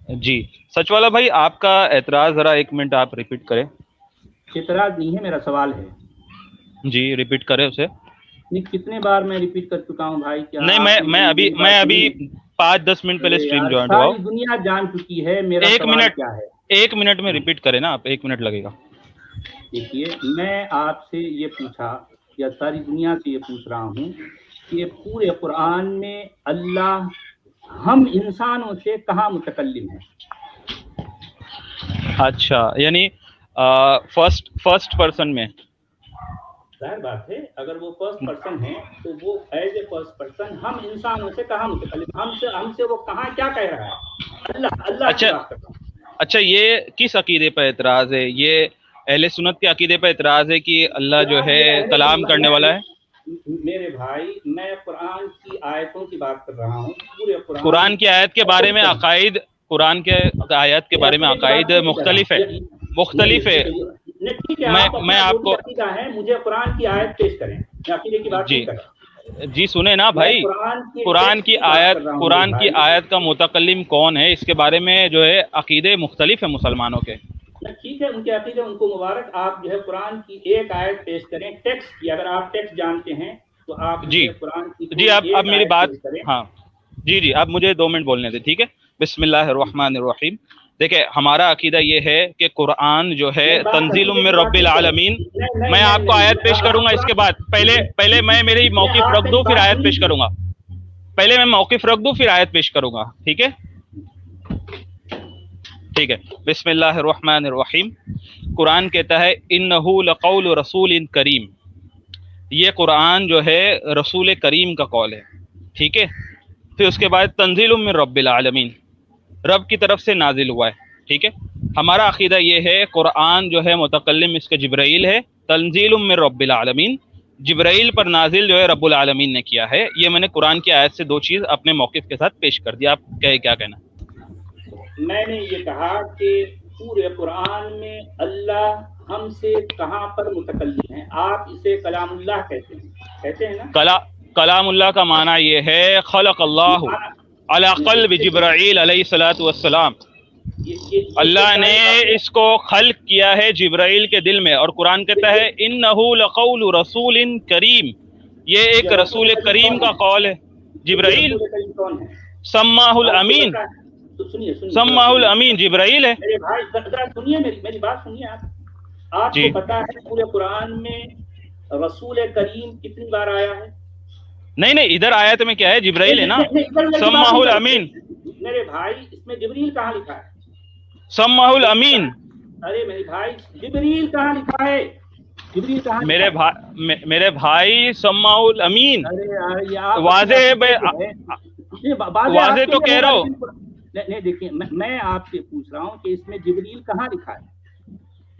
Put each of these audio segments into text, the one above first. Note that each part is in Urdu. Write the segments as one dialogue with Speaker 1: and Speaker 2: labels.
Speaker 1: جی سچ والا بھائی آپ کا اعتراض ذرا ایک منٹ آپ ریپیٹ کریں.
Speaker 2: اعتراض نہیں ہے، میرا سوال ہے.
Speaker 1: جی ریپیٹ کریں اسے.
Speaker 2: نہیں، کتنے بار میں ریپیٹ کر چکا ہوں بھائی، کیا
Speaker 1: نہیں
Speaker 2: آپ نے میری
Speaker 1: میں
Speaker 2: بات
Speaker 1: ابھی
Speaker 2: سنی ہے؟
Speaker 1: 5-10 منٹ پہلے
Speaker 2: ارے
Speaker 1: اسٹریم
Speaker 2: یار،
Speaker 1: جوائنٹ ہوا ہوں.
Speaker 2: ساری دنیا جان چکی ہے میرا سوال کیا ہے.
Speaker 1: ایک منٹ میں ریپیٹ کریں نا آپ، 1 منٹ لگے گا.
Speaker 2: دیکھیے، میں آپ سے یہ پوچھا یا ساری دنیا سے یہ پوچھ رہا ہوں کہ پورے قرآن میں اللہ ہم انسانوں سے کہاں متکلم ہے؟
Speaker 1: اچھا یعنی فرسٹ پرسن میں.
Speaker 2: ظاہر بات ہے، اگر وہ فرسٹ پرسن ہے تو وہ ایز اے فرسٹ پرسن ہم انسانوں سے کہاں متکلم، ہم سے وہ کہاں کیا کہہ رہا ہے؟ اللہ کی
Speaker 1: اچھا
Speaker 2: بات کر رہا ہوں.
Speaker 1: اچھا، یہ کس عقیدے پر اعتراض ہے؟ یہ اہل سنت کے عقیدے پر اعتراض ہے کہ اللہ جو
Speaker 2: یار
Speaker 1: ہے
Speaker 2: یہ اہل
Speaker 1: کلام کرنے والا ہے؟
Speaker 2: میرے بھائی، میں قرآن کی آیتوں کی بات کر رہا ہوں. پورے
Speaker 1: قرآن کی آیت کے بارے میں عقائد، قرآن کے آیت کے بارے میں
Speaker 2: عقیدے کی بات
Speaker 1: عقائد
Speaker 2: کیوں نہیں کر رہا؟
Speaker 1: مختلف ہے. مختلف ہے.
Speaker 2: ٹھیک ہے، آپ
Speaker 1: میں
Speaker 2: اپنا جو
Speaker 1: آپ
Speaker 2: بھی
Speaker 1: کو
Speaker 2: عقیدہ ہے مجھے قرآن کی آیت پیش کریں. میں عقیدے کی بات
Speaker 1: جی
Speaker 2: نہیں کر رہا،
Speaker 1: جی سنیں نا
Speaker 2: میں
Speaker 1: بھائی.
Speaker 2: قرآن کے ٹیکسٹ کی بات کر رہا ہوں میرے
Speaker 1: قرآن کی
Speaker 2: بھائی.
Speaker 1: آیت کا متکلم کون ہے، اس کے بارے میں جو ہے عقیدے مختلف ہیں مسلمانوں کے.
Speaker 2: ٹھیک ہے، ان کے عقیدے ان کو مبارک. آپ جو ہے قرآن کی ایک آیت پیش کریں ٹیکسٹ کی. اگر آپ ٹیکسٹ جانتے ہیں تو آپ
Speaker 1: جی
Speaker 2: مجھے قرآن کی
Speaker 1: جی،
Speaker 2: کوئی
Speaker 1: اب
Speaker 2: ایک
Speaker 1: میری
Speaker 2: آیت
Speaker 1: بات،
Speaker 2: پیش کریں.
Speaker 1: ہاں جی اب مجھے 2 منٹ بولنے دیں، ٹھیک ہے. بسم اللہ الرحمن الرحیم. دیکھیں ہمارا عقیدہ یہ ہے کہ قرآن جو ہے
Speaker 2: نہیں، بات
Speaker 1: تنزیل
Speaker 2: عقیدے
Speaker 1: من
Speaker 2: کی
Speaker 1: رب
Speaker 2: بات نہیں کریں.
Speaker 1: العالمین.
Speaker 2: نہیں نہیں
Speaker 1: میں
Speaker 2: نہیں
Speaker 1: آپ کو
Speaker 2: نہیں
Speaker 1: آیت پیش کروں
Speaker 2: آپ
Speaker 1: گا، اس کے بعد
Speaker 2: قرآن
Speaker 1: پہلے میں میری
Speaker 2: ٹھیک ہے،
Speaker 1: موقف
Speaker 2: آپ
Speaker 1: رکھ
Speaker 2: میری
Speaker 1: دوں پھر
Speaker 2: بات
Speaker 1: آیت
Speaker 2: سن
Speaker 1: پیش
Speaker 2: لیجیے.
Speaker 1: کروں گا. پہلے میں موقف رکھ دوں پھر آیت پیش کروں گا، ٹھیک ہے. ٹھیک ہے، بسم اللہ الرحمن الرحیم. قرآن کہتا ہے انہ لقول رسول کریم. یہ قرآن جو ہے رسول کریم کا قول ہے، ٹھیک ہے. پھر اس کے بعد تنزیل من رب العالمین، رب کی طرف سے نازل ہوا ہے، ٹھیک ہے. ہمارا عقیدہ یہ ہے قرآن جو ہے متکلم اس کے جبرائیل ہے. تنزیل من رب العالمین، جبرائیل پر نازل جو ہے رب العالمین نے کیا ہے. یہ میں نے قرآن کی آیت سے 2 چیز اپنے موقف کے ساتھ پیش کر دیا. آپ کیا کہنا؟
Speaker 2: میں نے یہ کہا کہ پورے قرآن میں اللہ ہم سے کہاں پر متکلم ہے. آپ اسے کلام اللہ کہتے ہیں نا؟
Speaker 1: کلام اللہ کا معنی یہ ہے خلق اللہ علی قلب جبرائیل علیہ الصلوۃ والسلام.
Speaker 2: یہ
Speaker 1: اللہ نے
Speaker 2: ساری باتیں
Speaker 1: اس کو خلق کیا ہے جبرائیل کے دل میں، اور قرآن کہتا ہے انہ لقول رسول کریم. یہ ایک رسول کریم کا قول ہے.
Speaker 2: یہ
Speaker 1: جبرائیل
Speaker 2: رسول کریم کون ہے؟
Speaker 1: سماہ
Speaker 2: آپ کو
Speaker 1: الامین،
Speaker 2: پتا ہے؟ تو سنیے ذرا
Speaker 1: سماہ
Speaker 2: سنیے
Speaker 1: الامین جبرائیل ہے.
Speaker 2: میرے بھائی، ذرا سنیے میری بات سنیے. آپ
Speaker 1: جی
Speaker 2: کو پتا ہے پورے قرآن میں رسول کریم کتنی بار آیا ہے؟
Speaker 1: نہیں ادھر آیت میں کیا ہے؟ جبرائیل ہے نا،
Speaker 2: کی بات
Speaker 1: سماہ
Speaker 2: نہیں
Speaker 1: الامین.
Speaker 2: کرتے میرے بھائی. اس میں جبریل کہاں لکھا ہے؟
Speaker 1: سماہ الامین.
Speaker 2: ارے میرے بھائی، جبریل کہاں لکھا ہے؟ جبریل کہاں لکھا ہے؟
Speaker 1: میرے بھائی سماہ الامین
Speaker 2: ارے آپ
Speaker 1: واضح ہے واضح تو کہہ رہا ہوں.
Speaker 2: نہیں دیکھیے، میں آپ سے پوچھ رہا ہوں کہ اس میں جبریل کہاں لکھا ہے؟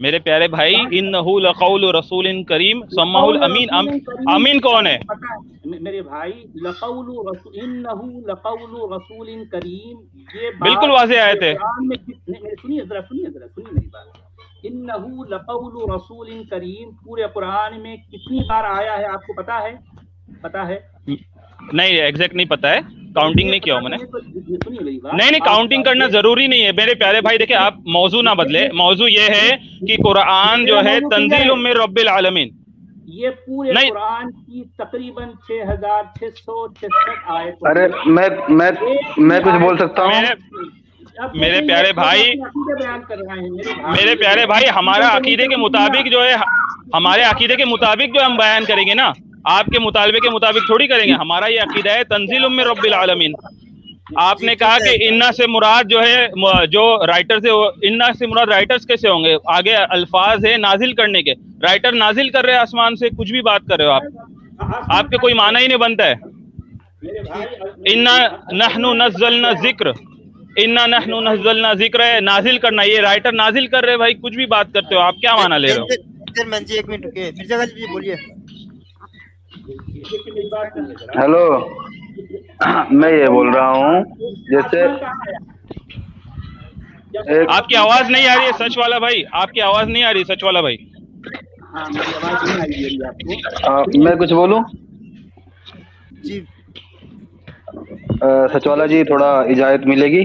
Speaker 1: میرے پیارے بھائی انہ لقول رسول کریم سماہ
Speaker 2: لقول
Speaker 1: الامین.
Speaker 2: رسول کریم
Speaker 1: امین کون ہے؟
Speaker 2: پتہ ہے میرے بھائی؟ انہ لقول رسول کریم، یہ
Speaker 1: بالکل
Speaker 2: بات
Speaker 1: واضح آیت ہے.
Speaker 2: قرآن میں سنیے میری بات. انہ لقول رسول کریم پورے قرآن میں کتنی بار آیا ہے آپ کو پتا ہے؟
Speaker 1: نہیں ایگزیکٹ نہیں پتا ہے، کاؤنٹنگ نہیں کیا ہوں میں نے.
Speaker 2: سنیے میری بات.
Speaker 1: نہیں کاؤنٹنگ کرنا ضروری نہیں ہے میرے پیارے بھائی. دیکھیں آپ موضوع نہ بدلے. موضوع یہ ہے کہ قرآن جو ہے تنزیل من رب العالمین.
Speaker 2: یہ پورے
Speaker 1: نہیں
Speaker 2: قرآن کی تقریباً 6666 آیت.
Speaker 3: ارے میں کچھ بول سکتا ہوں؟
Speaker 1: میرے پیارے بھائی،
Speaker 2: بیان کر رہے ہیں
Speaker 1: میرے پیارے بھائی، ہمارا عقیدے کے مطابق جو ہے، ہمارے عقیدے کے مطابق جو ہم بیان کریں گے نا، آپ کے مطالبے کے مطابق تھوڑی کریں گے. ہمارا یہ عقیدہ ہے تنزیل من رب العالمین. آپ نے کہا کہ انا سے مراد جو ہے جو رائٹرز ہے، انا سے مراد رائٹرز کیسے ہوں گے؟ آگے الفاظ ہے نازل کرنے کے. رائٹر نازل کر رہے ہیں آسمان سے، کچھ بھی بات کر رہے ہو آپ کے کوئی معنی ہی نہیں بنتا ہے. انا نحن نزلنا ذکر، انا نحن نزلنا ذکر ہے نازل کرنا. یہ رائٹر نازل کر رہے بھائی، کچھ بھی بات کرتے ہو آپ، کیا معنی لے رہے ہو؟
Speaker 4: ایک منٹ رکیے مرزا غازی جی بولیے.
Speaker 3: ہیلو، میں یہ بول رہا ہوں جیسے
Speaker 1: آپ کی آواز نہیں آ رہی ہے سچ والا بھائی، آپ کی آواز نہیں آ رہی سچ والا بھائی.
Speaker 3: میں کچھ بولوں؟
Speaker 4: جی
Speaker 3: سچوالا جی تھوڑا اجازت ملے گی؟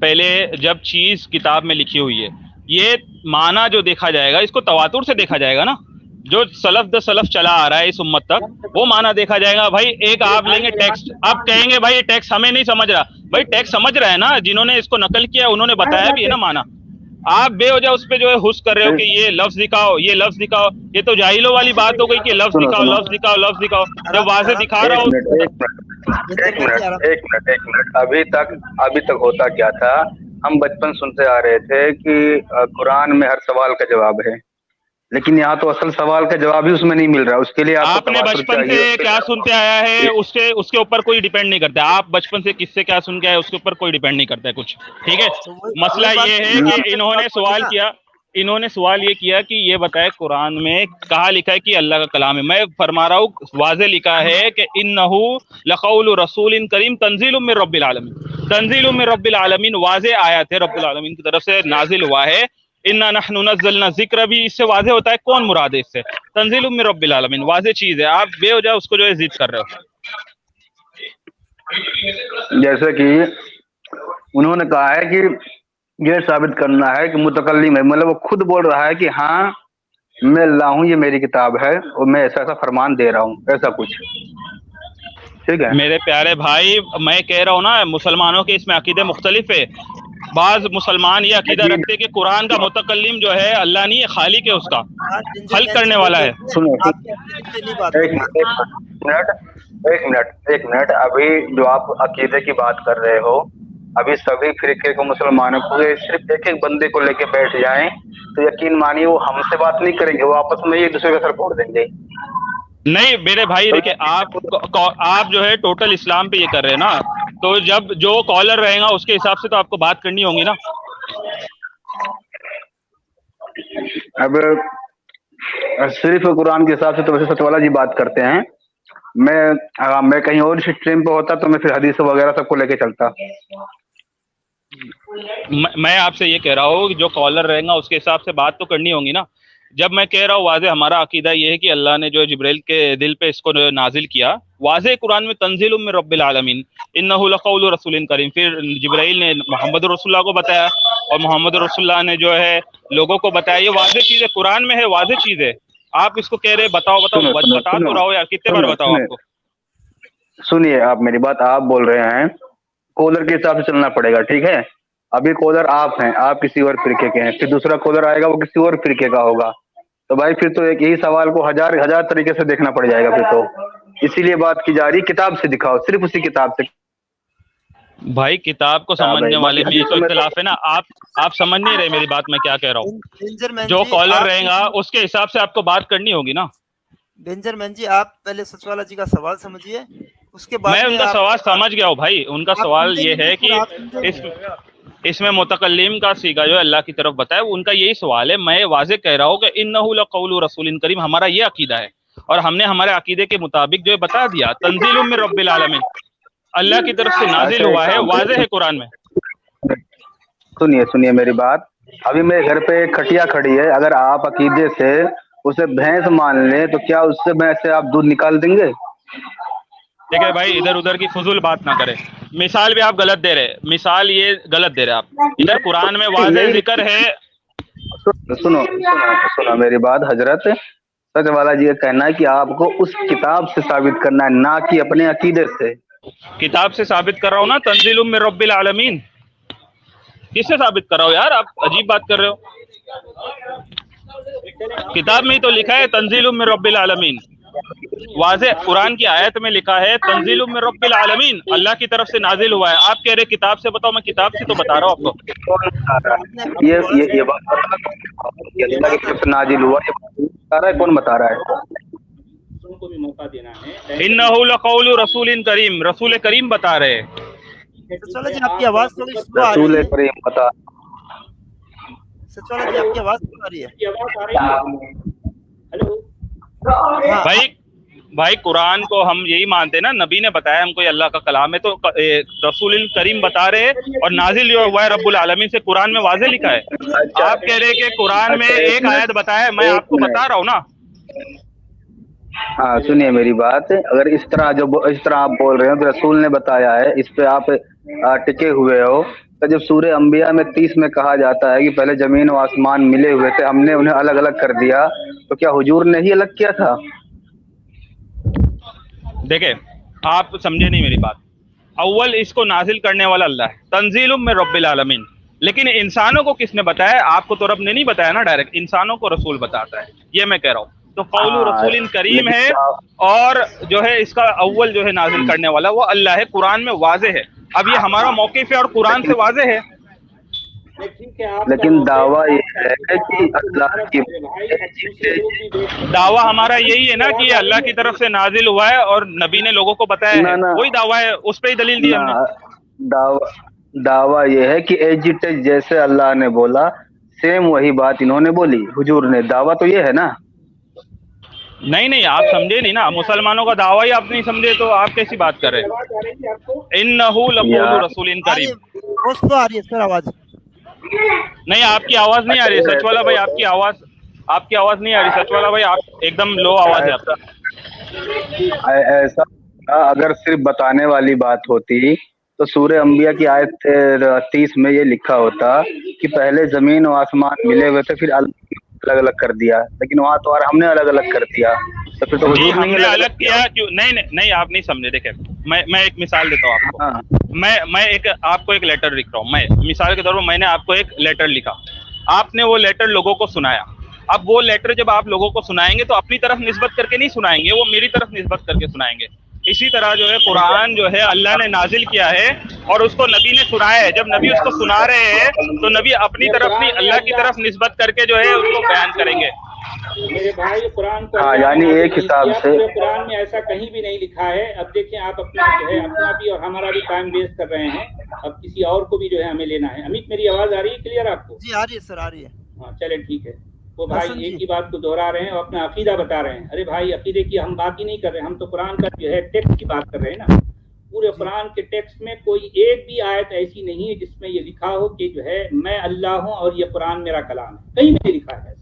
Speaker 1: پہلے جب چیز کتاب میں لکھی ہوئی ہے، یہ معنی جو دیکھا جائے گا اس کو تواتر سے دیکھا جائے گا نا، جو سلف در سلف چلا آ رہا ہے اس امت تک وہ معنی دیکھا جائے گا. بھائی ایک آپ لیں گے ٹیکسٹ، آپ کہیں گے بھائی ٹیکسٹ ہمیں نہیں سمجھ رہا، بھائی ٹیکسٹ سمجھ رہا ہے نا، جنہوں نے اس کو نقل کیا انہوں نے بتایا بھی ہے نا معنی. آپ بے وجہ اس پہ جو ہے حس کر رہے ہو کہ یہ لفظ دکھاؤ، یہ لفظ دکھاؤ، یہ تو جاہلوں والی بات ہو گئی کہ لفظ
Speaker 3: سنو
Speaker 1: دکھاؤ
Speaker 3: سنو
Speaker 1: لفظ دکھاؤ لفظ دکھاؤ، جب واضح دکھا رہا
Speaker 3: ایک
Speaker 1: ہو.
Speaker 3: منٹ ایک منٹ ابھی تک ہوتا کیا تھا، ہم بچپن سنتے آ رہے تھے کہ قرآن میں ہر سوال کا جواب ہے، لیکن یہاں تو اصل سوال کا جواب ہی اس میں نہیں مل رہا، اس کے لیے آپ کو
Speaker 1: نے
Speaker 3: تواتر
Speaker 1: بچپن سے
Speaker 3: چاہیے.
Speaker 1: کیا سنتے آیا ہے اس کے اوپر کوئی ڈیپینڈ نہیں کرتا. آپ بچپن سے کس سے کیا سن کے آئے اس کے اوپر کوئی ڈیپینڈ نہیں کرتا ہے کچھ. ٹھیک ہے، مسئلہ یہ ہے کہ انہوں نے سوال یہ کیا کہ یہ بتائے قرآن میں کہاں لکھا ہے کہ اللہ کا کلام ہے. میں فرما رہا ہوں واضح لکھا ہے کہ انہ لقول رسول کریم تنزیل من رب العالمین. تنزیل من رب العالمین واضح آیات ہے، رب العالمین کی طرف سے نازل ہوا ہے. انا نحن نزلنا ذکر بھی اس سے واضح ہوتا ہے کون مراد ہے اس سے. تنزیل من رب العالمین واضح چیز ہے، آپ بے وجہ اس کو جو ہے ضد کر رہے ہو.
Speaker 3: جیسے کہ انہوں نے کہا ہے کہ یہ ثابت کرنا ہے کہ متکلم ہے، مطلب وہ خود بول رہا ہے کہ ہاں میں اللہ ہوں، یہ میری کتاب ہے اور میں ایسا ایسا فرمان دے رہا ہوں، ایسا کچھ. ٹھیک ہے
Speaker 1: میرے پیارے بھائی، میں کہہ رہا ہوں نا مسلمانوں کے اس میں عقیدے مختلف ہے. بعض مسلمان یہ عقیدہ رکھتے کہ قرآن کا متکلم جو ہے اللہ نہیں ہے، خالق ہے، اس کا خلق کرنے والا ہے.
Speaker 3: ایک منٹ ابھی جو آپ عقیدے کی بات کر رہے ہو، ابھی سبھی فرقے کو مسلمانوں کو صرف ایک ایک بندے کو لے کے بیٹھ جائیں تو یقین مانیے وہ ہم سے بات نہیں کریں گے، وہ آپس میں ایک دوسرے کا سر پھوڑ دیں گے.
Speaker 1: نہیں میرے بھائی دیکھیں، آپ جو ہے ٹوٹل اسلام پہ یہ کر رہے ہیں نا، تو جب جو کالر رہے گا اس کے حساب سے تو آپ کو بات کرنی ہوگی نا.
Speaker 3: اب صرف قرآن کے حساب سے تو ویسے سچ والا جی بات کرتے ہیں. میں کہیں اور اسٹریم پہ ہوتا تو میں پھر حدیث وغیرہ سب کو لے کے چلتا.
Speaker 1: میں آپ سے یہ کہہ رہا ہوں کہ جو کالر رہے گا اس کے حساب سے بات تو کرنی ہوگی نا. جب میں کہہ رہا ہوں واضح ہمارا عقیدہ یہ ہے کہ اللہ نے جو جبریل کے دل پہ اس کو نازل کیا، واضح قرآن میں تنزیل من رب العالمین انہ لقول رسول کریم. پھر جبرائیل نے محمد رسول اللہ کو بتایا اور محمد رسول اللہ نے جو ہے لوگوں کو بتایا. یہ واضح چیز ہے، قرآن میں ہے، واضح چیز ہے. آپ اس کو کہہ رہے بتا تو رہو یار، کتنے بار بتاؤ آپ کو.
Speaker 3: سنیے آپ میری بات، آپ بول رہے ہیں کالر کے حساب سے چلنا پڑے گا. ٹھیک ہے، ابھی کالر آپ ہیں، آپ کسی اور فرقے کے ہیں، پھر دوسرا کالر آئے گا وہ کسی اور فرقے کا ہوگا، تو بھائی پھر تو ایک ہی سوال کو ہزار طریقے سے دیکھنا پڑ جائے گا. پھر تو اسی لیے بات کی جا رہی کتاب سے دکھاؤ، صرف اسی کتاب سے.
Speaker 1: بھائی کتاب کو سمجھنے والے میں یہ تو اختلاف ہے نا. آپ سمجھ نہیں رہے میری بات، میں کیا کہہ رہا ہوں. جو کالر رہے گا اس کے حساب سے آپ کو بات کرنی ہوگی نا.
Speaker 4: بینجر مین جی، آپ پہلے سچ والا جی کا سوال سمجھیے، اس کے بعد
Speaker 1: میں ان کا سوال سمجھ گیا ہوں بھائی. ان کا سوال یہ ہے کہ اس میں متکلم کا سیگا جو اللہ کی طرف بتایا، ان کا یہی سوال ہے. میں واضح کہہ رہا ہوں کہ انہ لقول رسول کریم ہمارا یہ عقیدہ ہے، اور ہم نے ہمارے عقیدے کے مطابق جو ہے بتا دیا. تنزیل من رب العالمین اللہ کی طرف سے نازل ہوا ہے، واضح ہے قرآن میں.
Speaker 3: سنیے میری بات، ابھی میرے گھر پہ ایک کھٹیا کھڑی ہے، اگر آپ عقیدے سے اسے بھینس مان لیں تو کیا اس سے بھینس سے آپ دودھ نکال دیں گے؟
Speaker 1: دیکھیں بھائی، ادھر ادھر کی فضول بات نہ کرے. مثال بھی آپ غلط دے رہے، مثال یہ غلط دے رہے آپ. ادھر قرآن میں واضح ذکر ہے.
Speaker 3: سنو میری بات حضرت، سچ والا جی یہ کہنا ہے کہ آپ کو اس کتاب سے ثابت کرنا ہے، نہ کہ اپنے عقیدے سے.
Speaker 1: کتاب سے ثابت کر رہا ہوں نا، تنزیل من رب العالمین. کس سے ثابت کر رہا ہوں یار، آپ عجیب بات کر رہے ہو. کتاب میں ہی تو لکھا ہے تنزیل من رب العالمین. واضح قرآن کی آیت میں لکھا ہے تنزیل من رب العالمین، اللہ کی طرف سے نازل ہوا ہے. آپ کہہ رہے کتاب سے بتاؤ، میں کتاب سے تو بتا رہا ہوں آپ کو.
Speaker 3: یہ بات اللہ کی طرف سے نازل ہوا، یہ بتا رہا ہے، کون بتا رہا ہے؟
Speaker 2: کو بھی موقع دینا ہے.
Speaker 1: انہ لقول رسول کریم، رسول کریم بتا رہے.
Speaker 4: سچوالا جی آپ کی آواز تھوڑی سلو آ رہی ہے.
Speaker 3: رسول کریم بتا.
Speaker 4: سچوالا جی آپ کی آواز سلو آ رہی ہے.
Speaker 2: ہلو
Speaker 1: بھائی قرآن کو ہم یہی مانتے ہیں نا، نبی نے بتایا ہم کو یہ اللہ کا کلام ہے، تو رسول کریم بتا رہے اور نازل جو ہوا ہے رب العالمین سے. قرآن میں واضح لکھا ہے. آپ کہہ رہے کہ قرآن میں ایک آیت بتایا ہے، میں آپ کو بتا رہا ہوں نا.
Speaker 3: ہاں سنیے میری بات، اگر اس طرح آپ بول رہے ہو کہ رسول نے بتایا ہے، اس پہ آپ ٹکے ہوئے ہو، تو جب سورہ انبیاء میں 30 میں کہا جاتا ہے کہ پہلے زمین و آسمان ملے ہوئے تھے، ہم نے انہیں الگ الگ کر دیا، تو کیا حضور نے ہی الگ کیا تھا؟
Speaker 1: دیکھیں آپ سمجھے نہیں میری بات. اول اس کو نازل کرنے والا اللہ ہے، تنزیل من رب العالمین. لیکن انسانوں کو کس نے بتایا؟ آپ کو تو رب نے نہیں بتایا نا ڈائریکٹ، انسانوں کو رسول بتاتا ہے، یہ میں کہہ رہا ہوں. تو قول رسول کریم ہے، اور جو ہے اس کا اول جو ہے نازل کرنے والا وہ اللہ ہے، قرآن میں واضح ہے. اب یہ ہمارا موقف ہے اور قرآن سے واضح ہے.
Speaker 3: لیکن دعویٰ یہ ہے کہ اللہ کی
Speaker 1: دعویٰ ہمارا یہی ہے نا کہ یہ اللہ کی طرف سے نازل ہوا ہے اور نبی نے لوگوں کو بتایا ہے، وہی دعویٰ ہے، اس پہ ہی دلیل دی ہم نے.
Speaker 3: دعویٰ یہ ہے کہ ایج اٹ از، جیسے اللہ نے بولا سیم وہی بات انہوں نے بولی حضور نے. دعویٰ تو یہ ہے نا.
Speaker 1: نہیں آپ سمجھے نہیں نا، مسلمانوں کا دعویٰ ہی آپ نہیں سمجھے تو آپ کیسی بات کر رہے ہیں؟ انہو لقول رسول کریم.
Speaker 4: آ رہی ہے سر آواز؟
Speaker 1: نہیں آپ کی آواز نہیں آ رہی سچ والا بھائی، آپ کی آواز نہیں آ رہی سچ والا بھائی، آپ ایک دم لو آواز ہے آپ کی.
Speaker 3: ایسا اگر صرف بتانے والی بات ہوتی تو سورہ انبیاء کی آیت 30 میں یہ لکھا ہوتا کہ پہلے زمین و آسمان ملے ہوئے تھے، پھر الگ الگ کر دیا. لیکن وہاں تو ہم نے الگ الگ کر دیا، تو پھر تو
Speaker 1: جی
Speaker 3: حضور
Speaker 1: ہم نے الگ کیا کیوں؟ نہیں آپ نہیں سمجھے. دیکھیں میں ایک مثال دیتا ہوں آپ کو. میں آپ کو ایک لیٹر لکھ رہا ہوں. میں مثال کے طور پر میں نے آپ کو ایک لیٹر لکھا، آپ نے وہ لیٹر لوگوں کو سنایا. اب وہ لیٹر جب آپ لوگوں کو سنائیں گے تو اپنی طرف نسبت کر کے نہیں سنائیں گے، وہ میری طرف نسبت کر کے سنائیں گے. اسی طرح جو ہے قرآن جو ہے اللہ نے نازل کیا ہے اور اس کو نبی نے سنایا ہے. جب نبی اس کو سنا رہے ہیں تو نبی اپنی طرف نہیں اللہ کی طرف نسبت کر کے جو ہے اس کو بیان کریں گے.
Speaker 2: میرے بھائی قرآن کو
Speaker 3: یعنی ایک حساب سے
Speaker 2: قرآن میں ایسا کہیں بھی نہیں لکھا ہے. اب دیکھیں آپ اپنا جو ہے اپنا بھی اور ہمارا بھی ٹائم ویسٹ کر رہے ہیں. اب کسی اور کو بھی جو ہے ہمیں لینا ہے. امیت میری آواز آ رہی ہے کلیئر آپ کو؟
Speaker 4: جی آ رہی ہے سر، آ رہی ہے.
Speaker 2: ہاں چلے ٹھیک ہے. وہ بھائی ایک ہی بات کو دوہرا رہے ہیں اور اپنا عقیدہ بتا رہے ہیں. ارے بھائی عقیدے کی ہم بات ہی نہیں کر رہے، ہم تو قرآن کا جو ہے ٹیکسٹ کی بات کر رہے ہیں نا. پورے قرآن کے ٹیکسٹ میں کوئی ایک بھی آیت ایسی نہیں ہے جس میں یہ لکھا ہو کہ جو ہے میں اللہ ہوں اور یہ قرآن میرا کلام ہے. کہیں بھی نہیں لکھا ہے.